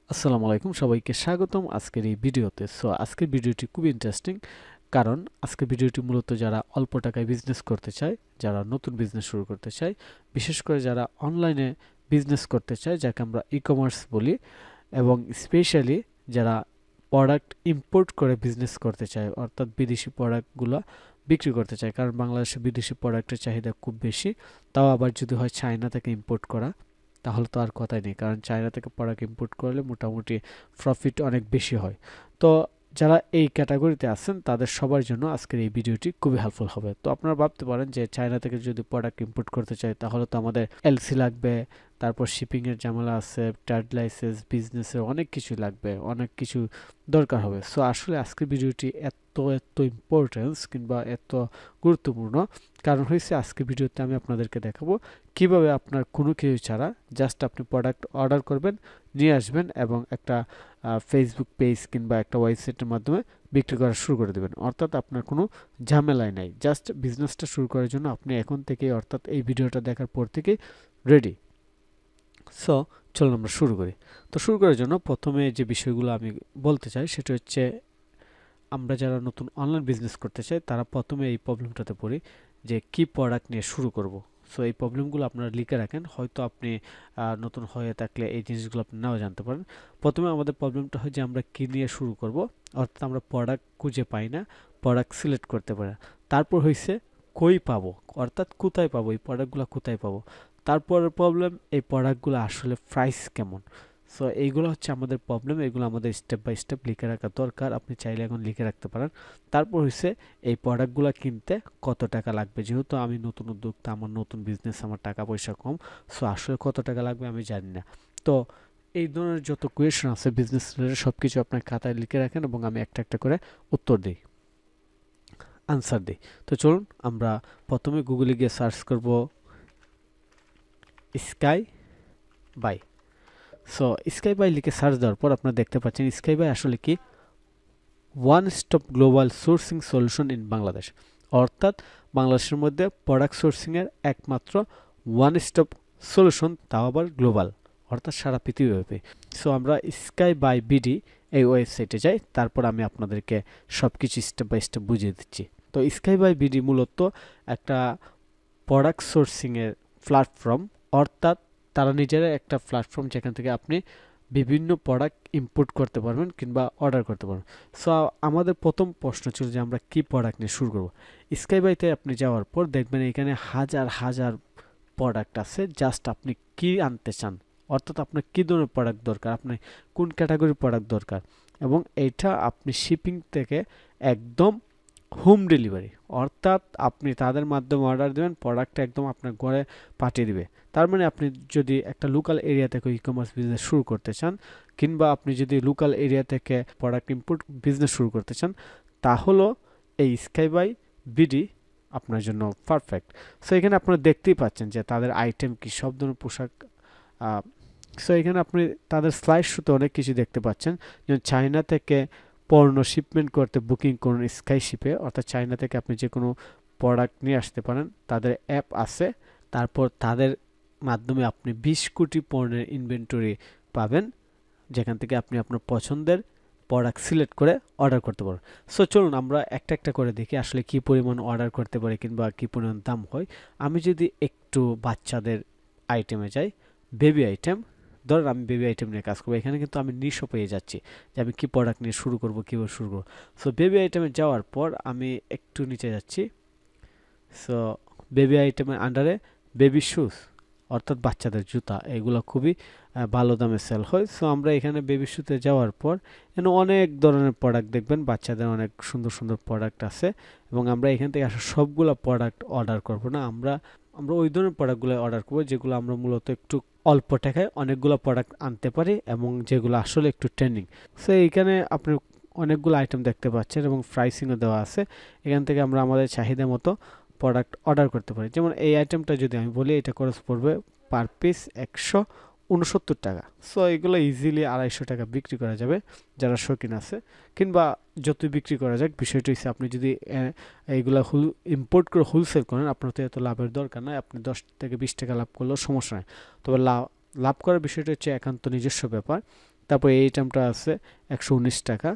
আসসালামু আলাইকুম, সবাইকে স্বাগতম আজকের এই ভিডিওতে। আজকের ভিডিওটি খুবই ইন্টারেস্টিং, কারণ আজকের ভিডিওটি মূলত যারা অল্প টাকায় বিজনেস করতে চায়, যারা নতুন বিজনেস শুরু করতে চায়, বিশেষ করে যারা অনলাইনে বিজনেস করতে চায়, যাকে আমরা ই-কমার্স বলি, এবং স্পেশালি যারা প্রোডাক্ট ইম্পোর্ট করে বিজনেস করতে চায়, অর্থাৎ বিদেশি প্রোডাক্টগুলো বিক্রি করতে চায়। কারণ বাংলাদেশে বিদেশি প্রোডাক্টের চাহিদা খুব বেশি, তাও আবার যদি হয় চায়না থেকে ইম্পোর্ট করা, তাহলে তো আর কথাই নেই। কারণ চায়না থেকে প্রোডাক্ট ইম্পোর্ট করলে মোটামুটি প্রফিট অনেক বেশি হয়। তো যারা এই ক্যাটাগরিতে আছেন তাদের সবার জন্য আজকের এই ভিডিওটি খুবই হেল্পফুল হবে। তো আপনারা ভাবতে পারেন যে চায়না থেকে যদি প্রোডাক্ট ইম্পোর্ট করতে চাই তাহলে তো আমাদের এলসি লাগবে, তারপর শিপিংয়ের ঝামেলা আছে, ট্রেড লাইসেন্স, বিজনেসের অনেক কিছু লাগবে, অনেক কিছু দরকার হবে। আসলে আজকের ভিডিওটি এত ইম্পর্টেন্স কিংবা এত গুরুত্বপূর্ণ, কারণ হয়েছে আজকের ভিডিওতে আমি আপনাদেরকে দেখাবো কিভাবে আপনার কোনো কিছু ছাড়া জাস্ট আপনি প্রোডাক্ট অর্ডার করবেন, নিয়ে আসবেন এবং একটা ফেসবুক পেজ কিংবা একটা ওয়েবসাইটের মাধ্যমে বিক্রি করা শুরু করে দেবেন। অর্থাৎ আপনার কোনো ঝামেলাই নাই, জাস্ট বিজনেসটা শুরু করার জন্য আপনি এখন থেকেই, অর্থাৎ এই ভিডিওটা দেখার পর থেকেই রেডি। সো চলুন আমরা শুরু করি। তো শুরু করার জন্য প্রথমে যে বিষয়গুলো আমি বলতে চাই সেটা হচ্ছে, আমরা যারা নতুন অনলাইন বিজনেস করতে চাই তারা প্রথমে এই প্রবলেমটাতে পড়ি যে কি প্রোডাক্ট নিয়ে শুরু করব। এই প্রবলেমগুলো আপনারা লিখে রাখেন, হয়তো আপনি নতুন হয়ে থাকলে এই জিনিসগুলো আপনি নাও জানতে পারেন। প্রথমে আমাদের প্রবলেমটা হয় যে আমরা কি নিয়ে শুরু করব, অর্থাৎ আমরা প্রোডাক্ট খুঁজে পাই না, প্রোডাক্ট সিলেক্ট করতে পারি না। তারপর হয়েছে কই পাবো, অর্থাৎ কোথায় পাবো, এই প্রোডাক্টগুলো কোথায় পাবো। তারপরের প্রবলেম, এই প্রোডাক্টগুলো আসলে প্রাইস কেমন। এইগুলো হচ্ছে আমাদের প্রবলেম, এগুলো আমাদের স্টেপ বাই স্টেপ লিখে রাখা দরকার। আপনি চাইলে এখন লিখে রাখতে পারেন। তারপর হচ্ছে এই প্রোডাক্টগুলো কিনতে কত টাকা লাগবে। যেহেতু আমি নতুন উদ্যোক্তা, আমার নতুন বিজনেস, আমার টাকা পয়সা কম, আসলে কত টাকা লাগবে আমি জানি না। তো এই ধরনের যত কোয়েশন আছে বিজনেস রিলেটেড, সব কিছু আপনার খাতায় লিখে রাখেন এবং আমি একটা একটা করে উত্তর দিই, আনসার দিই। তো চলুন আমরা প্রথমে গুগলে গিয়ে সার্চ করব স্কাই বাই। স্কাই বাই লিখে সার্চ দেওয়ার পর আপনারা দেখতে পাচ্ছেন স্কাই বাই আসলে কি, one stop global sourcing solution in Bangladesh. অর্থাৎ বাংলাদেশের মধ্যে প্রোডাক্ট সোর্সিংয়ের একমাত্র ওয়ান স্টপ সলিউশন, তাও আবার গ্লোবাল, অর্থাৎ সারা পৃথিবীব্যাপী। আমরা স্কাই বাই বিডি এই ওয়েবসাইটে যাই, তারপর আমি আপনাদেরকে সব কিছু স্টেপ বাই স্টেপ বুঝিয়ে দিচ্ছি। তো স্কাই বাই বিডি মূলত একটা প্রোডাক্ট সোর্সিংয়ের প্ল্যাটফর্ম, অর্থাৎ তারা নিজেরা একটা প্ল্যাটফর্ম যেখান থেকে আপনি বিভিন্ন প্রোডাক্ট ইম্পোর্ট করতে পারবেন কিংবা অর্ডার করতে পারবেন। সো আমাদের প্রথম প্রশ্ন ছিল যে আমরা কি প্রোডাক্ট নিয়ে শুরু করব। স্কাইবাইতে আপনি যাওয়ার পর দেখবেন এখানে হাজার হাজার প্রোডাক্ট আছে, জাস্ট আপনি কি আনতে চান, অর্থাৎ আপনার কী ধরনের প্রোডাক্ট দরকার, আপনার কোন ক্যাটাগরির প্রোডাক্ট দরকার, এবং এইটা আপনি শিপিং থেকে একদম হোম ডেলিভারি, অর্থাৎ আপনি তাদের মাধ্যমে অর্ডার দেবেন, প্রোডাক্টটা একদম আপনার ঘরে পাঠিয়ে দিবে। তার মানে আপনি যদি একটা লোকাল এরিয়া থেকে ই-কমার্স বিজনেস শুরু করতে চান, কিংবা আপনি যদি লোকাল এরিয়া থেকে প্রোডাক্ট ইম্পোর্ট বিজনেস শুরু করতে চান, তাহলে এই স্কাই বাই বিডি আপনার জন্য পারফেক্ট। এখানে আপনারা দেখতেই পাচ্ছেন যে তাদের আইটেম কি, সব ধরনের পোশাক। এখানে আপনি তাদের স্লাইড শোতে অনেক কিছু দেখতে পাচ্ছেন, যেমন চায়না থেকে পণ্য শিপমেন্ট করতে বুকিং করুন স্কাই শিপে, অর্থাৎ চায়না থেকে আপনি যে কোনো প্রোডাক্ট নিয়ে আসতে পারেন, তাদের অ্যাপ আছে। তারপর তাদের মাধ্যমে আপনি 20 কোটি পণ্যের ইনভেন্টরি পাবেন, যেখান থেকে আপনি আপনার পছন্দের প্রোডাক্ট সিলেক্ট করে অর্ডার করতে পারেন। চলুন আমরা একটা একটা করে দেখি আসলে কি পরিমাণ অর্ডার করতে পারি কিংবা কি পরিমাণ দাম হয়। আমি যদি একটু বাচ্চাদের আইটেমে যাই, বেবি আইটেম, ধরেন আমি বেবি আইটেম নিয়ে কাজ করবো, এখানে কিন্তু আমি নিশও পেয়ে যাচ্ছি যে আমি কি প্রোডাক্ট নিয়ে শুরু করব, কীভাবে শুরু করবো। বেবি আইটেমে যাওয়ার পর আমি একটু নিচে যাচ্ছি। বেবি আইটেমের আন্ডারে বেবি শুজ, অর্থাৎ বাচ্চাদের জুতা, এগুলো খুবই ভালো দামে সেল হয়। আমরা এখানে বেবি শুতে যাওয়ার পর এখানে অনেক ধরনের প্রোডাক্ট দেখবেন, বাচ্চাদের অনেক সুন্দর সুন্দর প্রোডাক্ট আছে, এবং আমরা এখান থেকে আসলে সবগুলো প্রোডাক্ট অর্ডার করব না, আমরা ওই ধরনের প্রোডাক্টগুলো অর্ডার করবো যেগুলো আমরা মূলত একটু অল্প টাকায় অনেকগুলো প্রোডাক্ট আনতে পারি এবং যেগুলো আসলে একটু ট্রেন্ডিং। এইখানে আপনি অনেকগুলো আইটেম দেখতে পাচ্ছেন এবং প্রাইসিংও দেওয়া আছে। এখান থেকে আমরা আমাদের চাহিদা মতো প্রোডাক্ট অর্ডার করতে পারি। যেমন এই আইটেমটা যদি আমি বলি, এটা খরচ পড়বে পার পিস 169 টাকা। এগুলো ইজিলি 250 টাকা বিক্রি করা যাবে যারা শৌখিন আছে, কিংবা যতই বিক্রি করা যাক, বিষয়টা হচ্ছে আপনি যদি এইগুলা ইম্পোর্ট করে হোলসেল করেন, আপনার তো এত লাভের দরকার নাই, আপনি 10 থেকে 20 টাকা লাভ করলেও সমস্যা নেই। তবে লাভ করার বিষয়টা হচ্ছে একান্ত নিজস্ব ব্যাপার। তারপর এই আইটেমটা আছে 119 টাকা।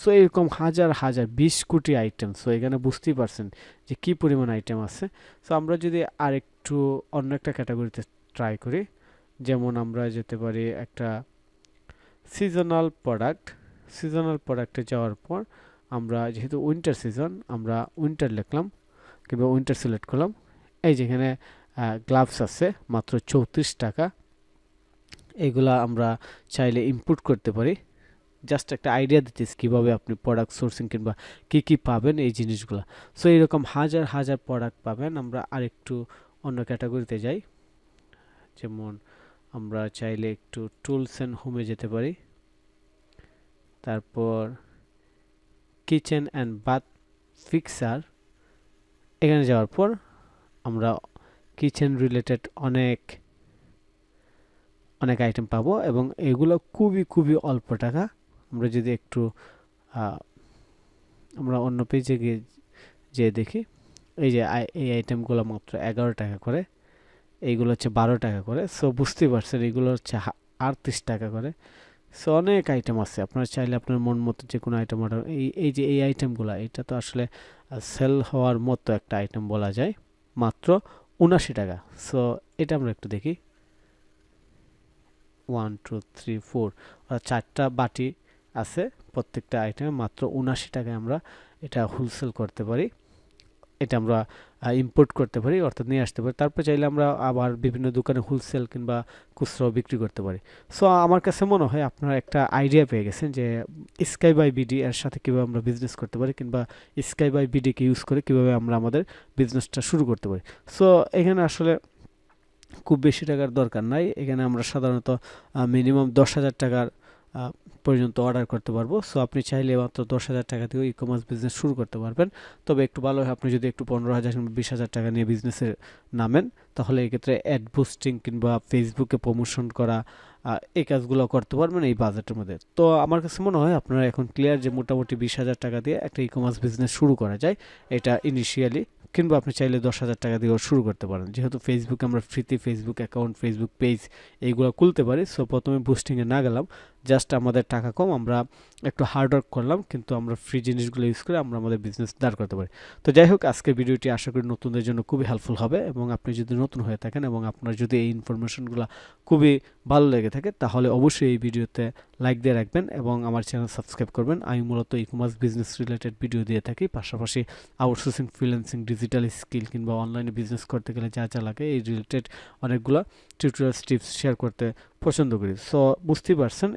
সো এরকম হাজার হাজার 20 কোটি আইটেম। সো এখানে বুঝতেই পারছেন যে কি পরিমাণ আইটেম আছে। সো আমরা যদি আরেকটু অন্য একটা ক্যাটাগরিতে ট্রাই করি, যেমন আমরা যেতে পারি একটা সিজনাল প্রোডাক্টে যাওয়ার পর আমরা যেহেতু উইন্টার সিজন, আমরা উইন্টার লিখলাম কিংবা উইন্টার সিলেক্ট করলাম। এই যেখানে গ্লাভস আছে মাত্র 34 টাকা। এগুলা আমরা চাইলে ইনপুট করতে পারি। জাস্ট একটা আইডিয়া দিতেছি কীভাবে আপনি প্রোডাক্ট সোর্সিং কিংবা কী পাবেন এই জিনিসগুলো। সো এরকম হাজার হাজার প্রোডাক্ট পাবেন। আমরা আরেকটু অন্য ক্যাটাগরিতে যাই, যেমন আমরা চাইলে একটু টুলস অ্যান্ড হোমে যেতে পারি। তারপর কিচেন অ্যান্ড বাথ ফিক্সার, এখানে যাওয়ার পর আমরা কিচেন রিলেটেড অনেক আইটেম পাবো এবং এগুলো খুবই অল্প টাকা। আমরা যদি একটু আমরা অন্য পেজে গিয়ে দেখি, এই যে এই আইটেমগুলো মাত্র 11 টাকা করে, এইগুলো হচ্ছে 12 টাকা করে। সো বুঝতেই পারছেন এগুলো হচ্ছে 38 টাকা করে। সো অনেক আইটেম আছে, আপনারা চাইলে আপনার মন মতো যে কোনো আইটেম অর্ডার। এই যে এই আইটেমগুলো, এটা তো আসলে সেল হওয়ার মতো একটা আইটেম বলা যায়, মাত্র 79 টাকা। সো এটা আমরা একটু দেখি, 1 2 3 4 4টা বাটি আছে, প্রত্যেকটা আইটেমে মাত্র 79 টাকায় আমরা এটা হোলসেল করতে পারি, এটা আমরা ইম্পোর্ট করতে পারি, অর্থাৎ নিয়ে আসতে পারি। তারপর চাইলে আমরা আবার বিভিন্ন দোকানে হোলসেল কিংবা খুচরাও বিক্রি করতে পারি। সো আমার কাছে মনে হয় আপনারা একটা আইডিয়া পেয়ে গেছেন যে স্কাই বাই বিডি এর সাথে কীভাবে আমরা বিজনেস করতে পারি, কিংবা স্কাই বাই বিডিকে ইউজ করে কীভাবে আমরা আমাদের বিজনেসটা শুরু করতে পারি। সো এখানে আসলে খুব বেশি টাকার দরকার নাই। এখানে আমরা সাধারণত মিনিমাম 10,000 টাকার পর্যন্ত অর্ডার করতে পারবো। সো আপনি চাইলে মাত্র 10,000 টাকা দিয়েও ই-কমার্স বিজনেস শুরু করতে পারবেন। তবে একটু ভালো হয় আপনি যদি একটু 15,000 কিংবা 20,000 টাকা নিয়ে বিজনেসে নামেন, তাহলে এক্ষেত্রে অ্যাড বুস্টিং কিংবা ফেসবুকে প্রমোশন করা, এই কাজগুলো করতে পারবেন এই বাজেটের মধ্যে। তো আমার কাছে মনে হয় আপনারা এখন ক্লিয়ার যে মোটামুটি 20,000 টাকা দিয়ে একটা ই-কমার্স বিজনেস শুরু করা যায়, এটা ইনিশিয়ালি। কিংবা আপনি চাইলে 10,000 টাকা দিয়েও শুরু করতে পারেন, যেহেতু ফেসবুকে আমরা ফ্রিতে ফেসবুক অ্যাকাউন্ট, ফেসবুক পেজ এইগুলো খুলতে পারি। সো প্রথমে বুস্টিংয়ে না গেলাম, জাস্ট আমাদের টাকা কম, আমরা একটু হার্ডওয়ার্ক করলাম, কিন্তু আমরা ফ্রি জিনিসগুলো ইউজ করে আমরা আমাদের বিজনেস দাঁড় করতে পারি। তো যাই হোক, আজকের ভিডিওটি আশা করি নতুনদের জন্য খুবই হেল্পফুল হবে, এবং আপনি যদি নতুন হয়ে থাকেন এবং আপনার যদি এই ইনফরমেশনগুলো খুবই ভালো লেগে থাকে, তাহলে অবশ্যই এই ভিডিওতে লাইক দিয়ে রাখবেন এবং আমার চ্যানেল সাবস্ক্রাইব করবেন। আমি মূলত ই-কমার্স বিজনেস রিলেটেড ভিডিও দিয়ে থাকি, পাশাপাশি আউটসোর্সিং, ফ্রিল্যান্সিং, ডিজিটাল স্কিল কিংবা অনলাইনে বিজনেস করতে গেলে যা লাগে এই রিলেটেড অনেকগুলো টিউটোরিয়ালস, টিপস শেয়ার করতে পছন্দ করি। সো বুঝতেই পারছেন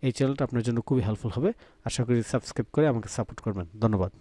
এই চ্যানেলটা আপনার জন্য খুবই হেল্পফুল হবে। আশা করি সাবস্ক্রাইব করে আমাকে সাপোর্ট করবেন। ধন্যবাদ।